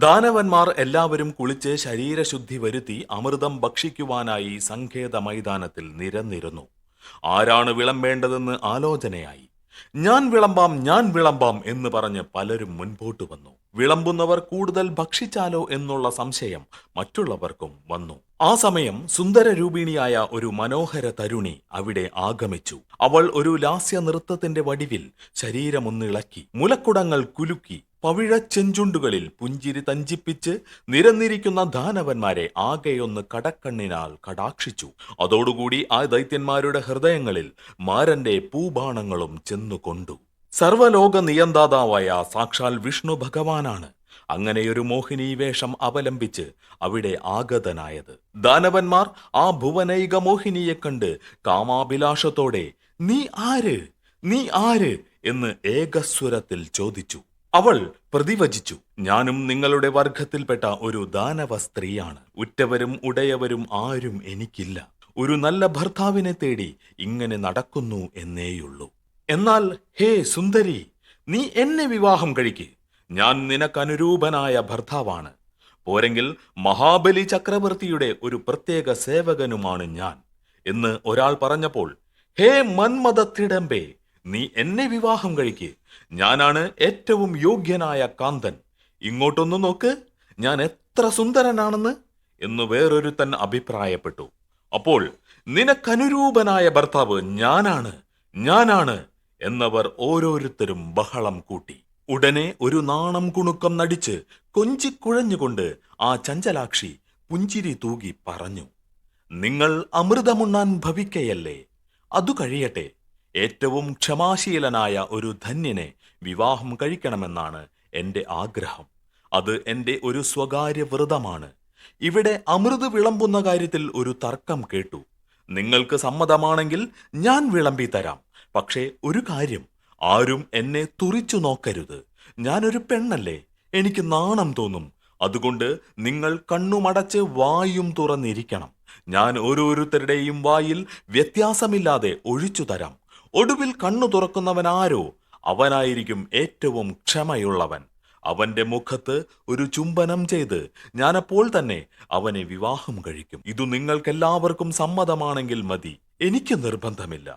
ദാനവന്മാർ എല്ലാവരും കുളിച്ച് ശരീരശുദ്ധി വരുത്തി അമൃതം ഭക്ഷിക്കുവാനായി സങ്കേത മൈതാനത്തിൽ നിരന്നിരുന്നു. ആരാണ് വിളമ്പേണ്ടതെന്ന് ആലോചനയായി. ഞാൻ വിളമ്പാം എന്ന് പറഞ്ഞ് പലരും മുൻപോട്ട് വന്നു. വിളമ്പുന്നവർ കൂടുതൽ ഭക്ഷിച്ചാലോ എന്നുള്ള സംശയം മറ്റുള്ളവർക്കും വന്നു. ആ സമയം സുന്ദരരൂപിണിയായ ഒരു മനോഹര തരുണി അവിടെ ആഗമിച്ചു. അവൾ ഒരു ലാസ്യ നൃത്തത്തിന്റെ വടിവിൽ ശരീരമൊന്നിളക്കി, മുലക്കുടങ്ങൾ കുലുക്കി, പവിഴച്ചെഞ്ചുണ്ടുകളിൽ പുഞ്ചിരി തഞ്ചിപ്പിച്ച് നിരന്നിരിക്കുന്ന ദാനവന്മാരെ ആകെയൊന്ന് കടക്കണ്ണിനാൽ കടാക്ഷിച്ചു. അതോടുകൂടി ആ ദൈത്യന്മാരുടെ ഹൃദയങ്ങളിൽ മാരന്റെ പൂബാണങ്ങളും ചെന്നുകൊണ്ടു. സർവലോക നിയന്താതാവായ സാക്ഷാൽ വിഷ്ണു ഭഗവാനാണ് അങ്ങനെയൊരു മോഹിനി വേഷം അവലംബിച്ച് അവിടെ ആഗതനായത്. ദാനവന്മാർ ആ ഭുവനൈക മോഹിനിയെ കണ്ട് കാമാഭിലാഷത്തോടെ നീ ആര് എന്ന് ഏകസ്വരത്തിൽ ചോദിച്ചു. അവൾ പ്രതിവചിച്ചു, ഞാനും നിങ്ങളുടെ വർഗത്തിൽപ്പെട്ട ഒരു ദാനവ സ്ത്രീയാണ്. ഉറ്റവരും ഉടയവരും ആരും എനിക്കില്ല. ഒരു നല്ല ഭർത്താവിനെ തേടി ഇങ്ങനെ നടക്കുന്നു എന്നേയുള്ളൂ. എന്നാൽ ഹേ സുന്ദരി, നീ എന്നെ വിവാഹം കഴിക്ക്. ഞാൻ നിനക്കനുരൂപനായ ഭർത്താവാണ്. പോരെങ്കിൽ മഹാബലി ചക്രവർത്തിയുടെ ഒരു പ്രത്യേക സേവകനുമാണ് ഞാൻ എന്ന് ഒരാൾ പറഞ്ഞപ്പോൾ, ഹേ മന്മഥത്തിടമ്പേ, നീ എന്നെ വിവാഹം കഴിക്ക്. ഞാനാണ് ഏറ്റവും യോഗ്യനായ കാന്തൻ. ഇങ്ങോട്ടൊന്നു നോക്ക്, ഞാൻ എത്ര സുന്ദരനാണെന്ന് എന്ന് വേറൊരുത്തൻ അഭിപ്രായപ്പെട്ടു. അപ്പോൾ നിനക്കനുരൂപനായ ഭർത്താവ് ഞാനാണ് എന്നവർ ഓരോരുത്തരും ബഹളം കൂട്ടി. ഉടനെ ഒരു നാണം കുണുക്കം നടിച്ച് കൊഞ്ചിക്കുഴഞ്ഞുകൊണ്ട് ആ ചഞ്ചലാക്ഷി പുഞ്ചിരി തൂകി പറഞ്ഞു, നിങ്ങൾ അമൃതമുണ്ണാൻ ഭവിക്കയല്ലേ? അതു കഴിയട്ടെ. ഏറ്റവും ക്ഷമാശീലനായ ഒരു ധന്യനെ വിവാഹം കഴിക്കണമെന്നാണ് എന്റെ ആഗ്രഹം. അത് എന്റെ ഒരു സ്വകാര്യ വ്രതമാണ്. ഇവിടെ അമൃത് വിളമ്പുന്ന കാര്യത്തിൽ ഒരു തർക്കം കേട്ടു. നിങ്ങൾക്ക് സമ്മതമാണെങ്കിൽ ഞാൻ വിളമ്പി തരാം. പക്ഷേ ഒരു കാര്യം, ആരും എന്നെ തുറിച്ചു നോക്കരുത്. ഞാനൊരു പെണ്ണല്ലേ, എനിക്ക് നാണം തോന്നും. അതുകൊണ്ട് നിങ്ങൾ കണ്ണുമടച്ച് വായും തുറന്നിരിക്കണം. ഞാൻ ഓരോരുത്തരുടെയും വായിൽ വ്യത്യാസമില്ലാതെ ഒഴിച്ചു തരാം. ഒടുവിൽ കണ്ണു തുറക്കുന്നവനാരോ അവനായിരിക്കും ഏറ്റവും ക്ഷമയുള്ളവൻ. അവന്റെ മുഖത്ത് ഒരു ചുംബനം ചെയ്ത് ഞാനപ്പോൾ തന്നെ അവനെ വിവാഹം കഴിക്കും. ഇതു നിങ്ങൾക്കെല്ലാവർക്കും സമ്മതമാണെങ്കിൽ മതി. എനിക്ക് നിർബന്ധമില്ല.